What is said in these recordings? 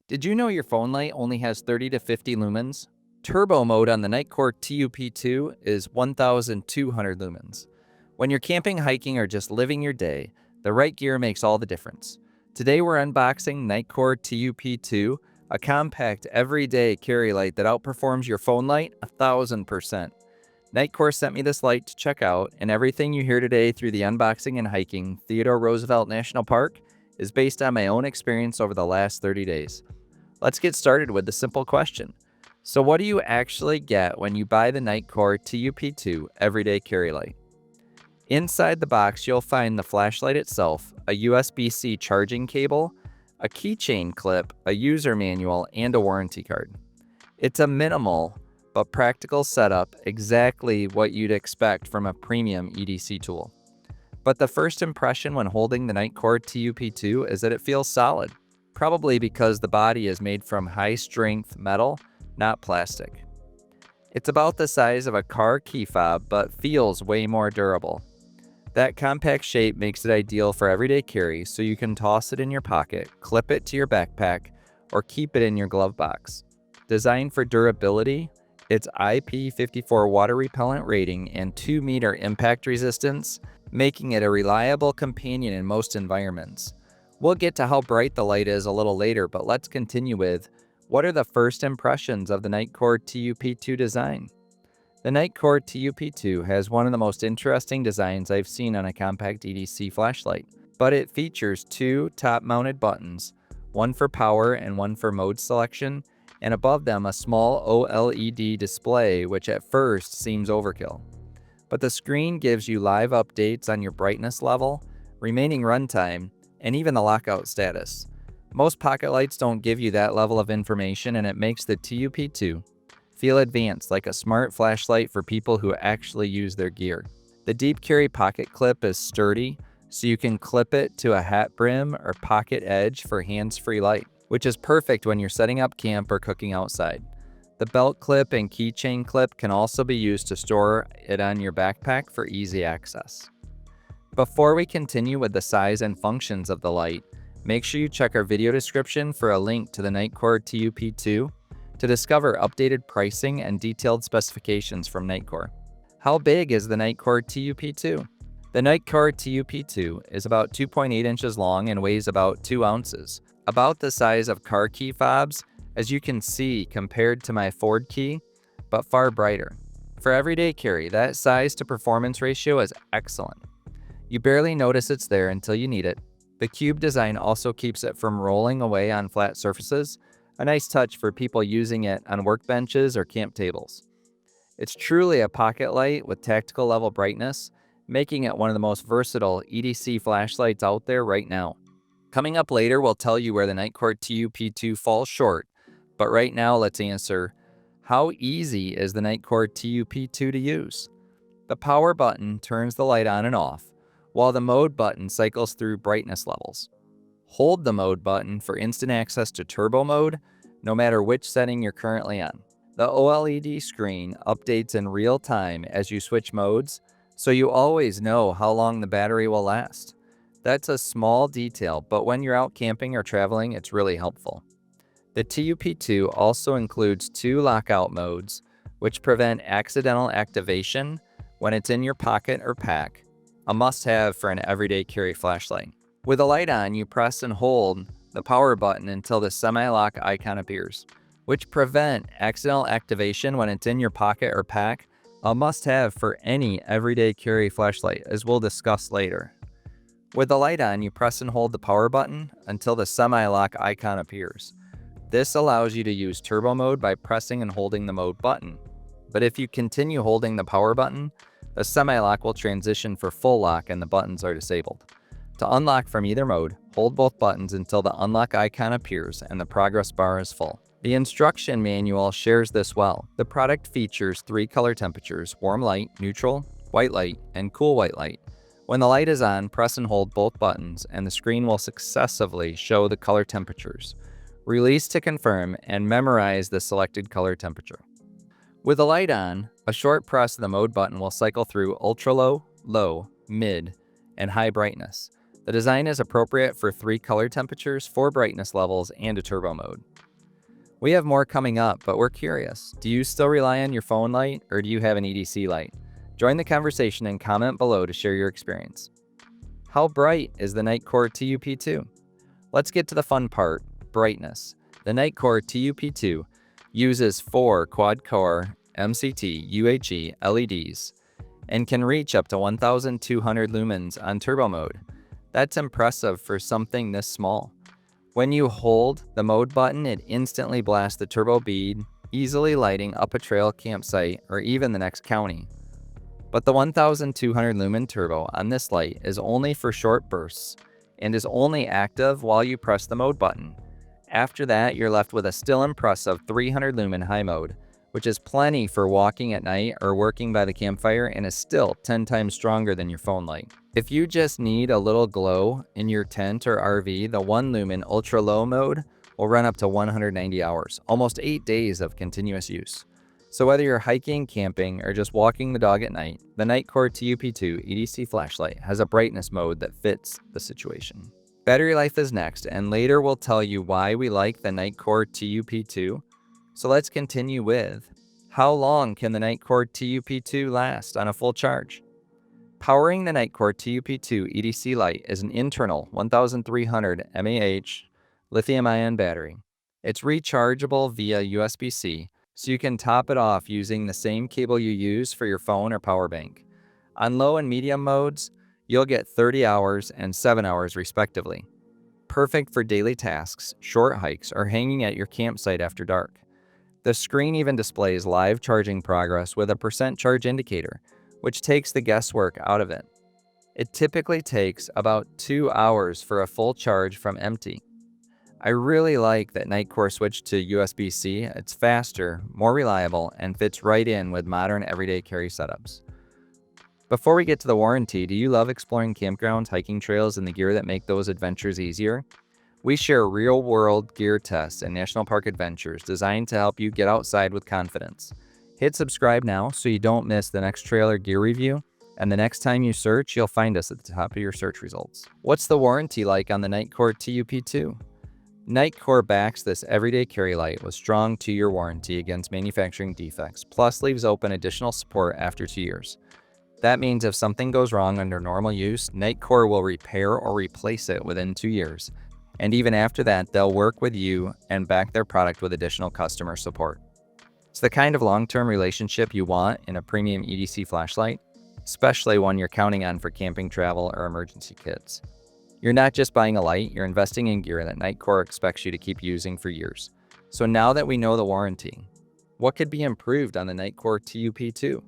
Did you know your phone light only has 30 to 50 lumens? Turbo mode on the Nitecore TUP2 is 1,200 lumens. When you're camping, hiking, or just living your day, the right gear makes all the difference. Today we're unboxing Nitecore TUP2, a compact everyday carry light that outperforms your phone light 1,000%. Nitecore sent me this light to check out, and everything you hear today through the unboxing and hiking Theodore Roosevelt National Park is based on my own experience over the last 30 days. Let's get started with the simple question. So what do you actually get when you buy the Nitecore TUP2 Everyday Carry Light? Inside the box, you'll find the flashlight itself, a USB-C charging cable, a keychain clip, a user manual, and a warranty card. It's a minimal but practical setup, exactly what you'd expect from a premium EDC tool. But the first impression when holding the Nitecore TUP2 is that it feels solid. Probably because the body is made from high-strength metal, not plastic. It's about the size of a car key fob, but feels way more durable. That compact shape makes it ideal for everyday carry, so you can toss it in your pocket, clip it to your backpack, or keep it in your glove box. Designed for durability, its IP54 water repellent rating and 2-meter impact resistance, making it a reliable companion in most environments. We'll get to how bright the light is a little later, but let's continue with, what are the first impressions of the Nitecore TUP2 design? The Nitecore TUP2 has one of the most interesting designs I've seen on a compact EDC flashlight, but it features two top-mounted buttons, one for power and one for mode selection, and above them a small OLED display, which at first seems overkill. But the screen gives you live updates on your brightness level, remaining runtime, and even the lockout status. Most pocket lights don't give you that level of information, and it makes the TUP2 feel advanced, like a smart flashlight for people who actually use their gear. The deep carry pocket clip is sturdy, so you can clip it to a hat brim or pocket edge for hands-free light, which is perfect when you're setting up camp or cooking outside. The belt clip and keychain clip can also be used to store it on your backpack for easy access. Before we continue with the size and functions of the light, make sure you check our video description for a link to the Nitecore TUP2 to discover updated pricing and detailed specifications from Nitecore. How big is the Nitecore TUP2? The Nitecore TUP2 is about 2.8 inches long and weighs about 2 ounces, about the size of car key fobs, as you can see compared to my Ford key, but far brighter. For everyday carry, that size to performance ratio is excellent. You barely notice it's there until you need it. The cube design also keeps it from rolling away on flat surfaces, a nice touch for people using it on workbenches or camp tables. It's truly a pocket light with tactical level brightness, making it one of the most versatile EDC flashlights out there right now. Coming up later, we'll tell you where the Nitecore TUP2 falls short, but right now let's answer, how easy is the Nitecore TUP2 to use? The power button turns the light on and off, while the mode button cycles through brightness levels. Hold the mode button for instant access to turbo mode, no matter which setting you're currently on. The OLED screen updates in real time as you switch modes, so you always know how long the battery will last. That's a small detail, but when you're out camping or traveling, it's really helpful. The TUP2 also includes 2 lockout modes, which prevent accidental activation when it's in your pocket or pack, a must-have for an everyday carry flashlight. With the light on, you press and hold the power button until the semi-lock icon appears, which prevent accidental activation when it's in your pocket or pack, a must-have for any everyday carry flashlight, as we'll discuss later. With the light on, you press and hold the power button until the semi-lock icon appears. This allows you to use turbo mode by pressing and holding the mode button. But if you continue holding the power button, the semi-lock will transition for full lock and the buttons are disabled. To unlock from either mode, hold both buttons until the unlock icon appears and the progress bar is full. The instruction manual shares this well. The product features 3 color temperatures: warm light, neutral, white light, and cool white light. When the light is on, press and hold both buttons and the screen will successively show the color temperatures. Release to confirm and memorize the selected color temperature. With the light on, a short press of the mode button will cycle through ultra low, low, mid, and high brightness. The design is appropriate for 3 color temperatures, 4 brightness levels, and a turbo mode. We have more coming up, but we're curious. Do you still rely on your phone light, or do you have an EDC light? Join the conversation and comment below to share your experience. How bright is the Nitecore TUP2? Let's get to the fun part, brightness. The Nitecore TUP2 uses 4 quad-core MCT UHE LEDs and can reach up to 1,200 lumens on turbo mode. That's impressive for something this small. When you hold the mode button, it instantly blasts the turbo bead, easily lighting up a trail campsite or even the next county. But the 1,200 lumen turbo on this light is only for short bursts and is only active while you press the mode button. After that, you're left with a still impressive 300 lumen high mode, which is plenty for walking at night or working by the campfire and is still 10 times stronger than your phone light. If you just need a little glow in your tent or RV, the 1 lumen ultra low mode will run up to 190 hours, almost 8 days of continuous use. So whether you're hiking, camping, or just walking the dog at night, the Nitecore TUP2 EDC flashlight has a brightness mode that fits the situation. Battery life is next, and later we'll tell you why we like the Nitecore TUP2. So let's continue with, how long can the Nitecore TUP2 last on a full charge? Powering the Nitecore TUP2 EDC light is an internal 1300 mAh lithium-ion battery. It's rechargeable via USB-C, so you can top it off using the same cable you use for your phone or power bank. On low and medium modes, you'll get 30 hours and 7 hours respectively. Perfect for daily tasks, short hikes, or hanging at your campsite after dark. The screen even displays live charging progress with a percent charge indicator, which takes the guesswork out of it. It typically takes about 2 hours for a full charge from empty. I really like that Nitecore switched to USB-C. It's faster, more reliable, and fits right in with modern everyday carry setups. Before we get to the warranty, do you love exploring campgrounds, hiking trails, and the gear that make those adventures easier? We share real-world gear tests and national park adventures designed to help you get outside with confidence. Hit subscribe now so you don't miss the next trail or gear review, and the next time you search, you'll find us at the top of your search results. What's the warranty like on the Nitecore TUP2? Nitecore backs this everyday carry light with strong 2-year warranty against manufacturing defects, plus leaves open additional support after 2 years. That means if something goes wrong under normal use, Nitecore will repair or replace it within 2 years. And even after that, they'll work with you and back their product with additional customer support. It's the kind of long-term relationship you want in a premium EDC flashlight, especially one you're counting on for camping travel or emergency kits. You're not just buying a light, you're investing in gear that Nitecore expects you to keep using for years. So now that we know the warranty, what could be improved on the Nitecore TUP2?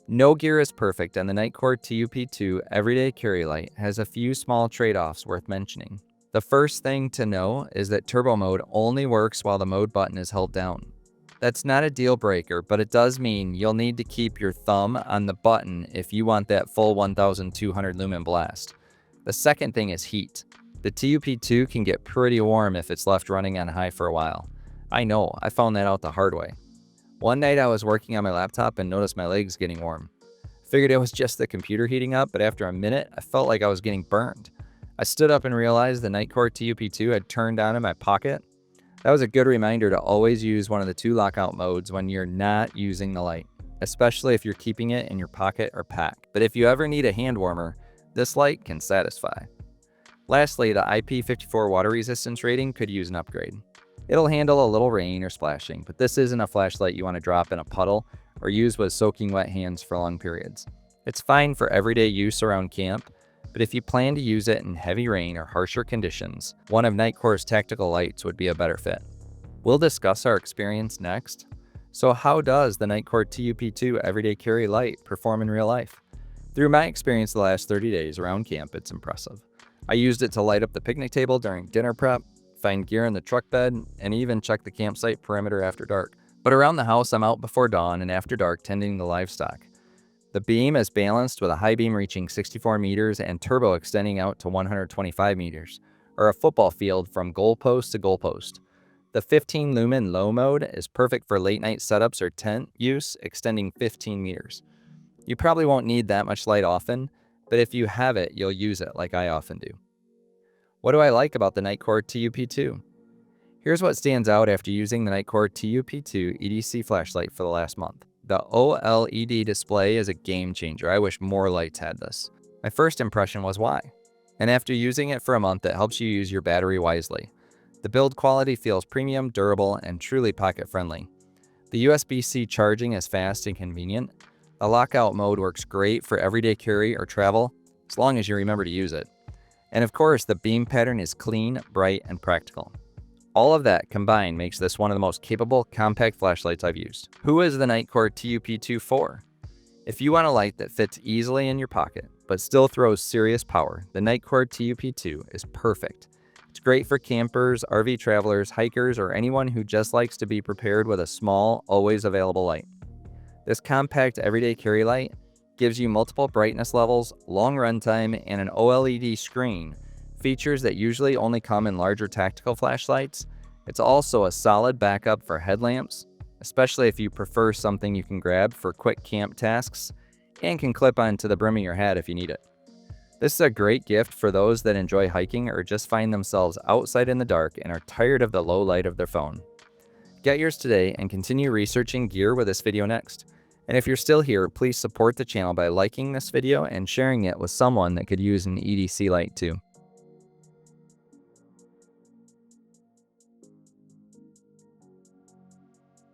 No gear is perfect, and the Nitecore TUP2 everyday carry light has a few small trade-offs worth mentioning. The first thing to know is that turbo mode only works while the mode button is held down. That's not a deal breaker, but it does mean you'll need to keep your thumb on the button if you want that full 1,200 lumen blast. The second thing is heat. The TUP2 can get pretty warm if it's left running on high for a while. I know, I found that out the hard way. One night I was working on my laptop and noticed my legs getting warm. Figured it was just the computer heating up, but after a minute, I felt like I was getting burned. I stood up and realized the Nitecore TUP2 had turned on in my pocket. That was a good reminder to always use one of the 2 lockout modes when you're not using the light, especially if you're keeping it in your pocket or pack. But if you ever need a hand warmer, this light can satisfy. Lastly, the IP54 water resistance rating could use an upgrade. It'll handle a little rain or splashing, but this isn't a flashlight you want to drop in a puddle or use with soaking wet hands for long periods. It's fine for everyday use around camp, but if you plan to use it in heavy rain or harsher conditions, one of Nitecore's tactical lights would be a better fit. We'll discuss our experience next. So how does the Nitecore TUP2 everyday carry light perform in real life? Through my experience the last 30 days around camp, it's impressive. I used it to light up the picnic table during dinner prep, find gear in the truck bed, and even check the campsite perimeter after dark. But around the house, I'm out before dawn and after dark tending the livestock. The beam is balanced with a high beam reaching 64 meters and turbo extending out to 125 meters, or a football field from goalpost to goalpost. The 15 lumen low mode is perfect for late night setups or tent use, extending 15 meters. You probably won't need that much light often, but if you have it, you'll use it like I often do. What do I like about the Nitecore TUP2? Here's what stands out after using the Nitecore TUP2 EDC flashlight for the last month. The OLED display is a game changer. I wish more lights had this. My first impression was why. And after using it for a month, it helps you use your battery wisely. The build quality feels premium, durable, and truly pocket-friendly. The USB-C charging is fast and convenient. The lockout mode works great for everyday carry or travel, as long as you remember to use it. And of course, the beam pattern is clean, bright, and practical. All of that combined makes this one of the most capable compact flashlights I've used. Who is the Nitecore TUP2 for? If you want a light that fits easily in your pocket, but still throws serious power, the Nitecore TUP2 is perfect. It's great for campers, RV travelers, hikers, or anyone who just likes to be prepared with a small, always available light. This compact everyday carry light gives you multiple brightness levels, long runtime, and an OLED screen, features that usually only come in larger tactical flashlights. It's also a solid backup for headlamps, especially if you prefer something you can grab for quick camp tasks and can clip onto the brim of your hat if you need it. This is a great gift for those that enjoy hiking or just find themselves outside in the dark and are tired of the low light of their phone. Get yours today and continue researching gear with this video next. And if you're still here, please support the channel by liking this video and sharing it with someone that could use an EDC light too.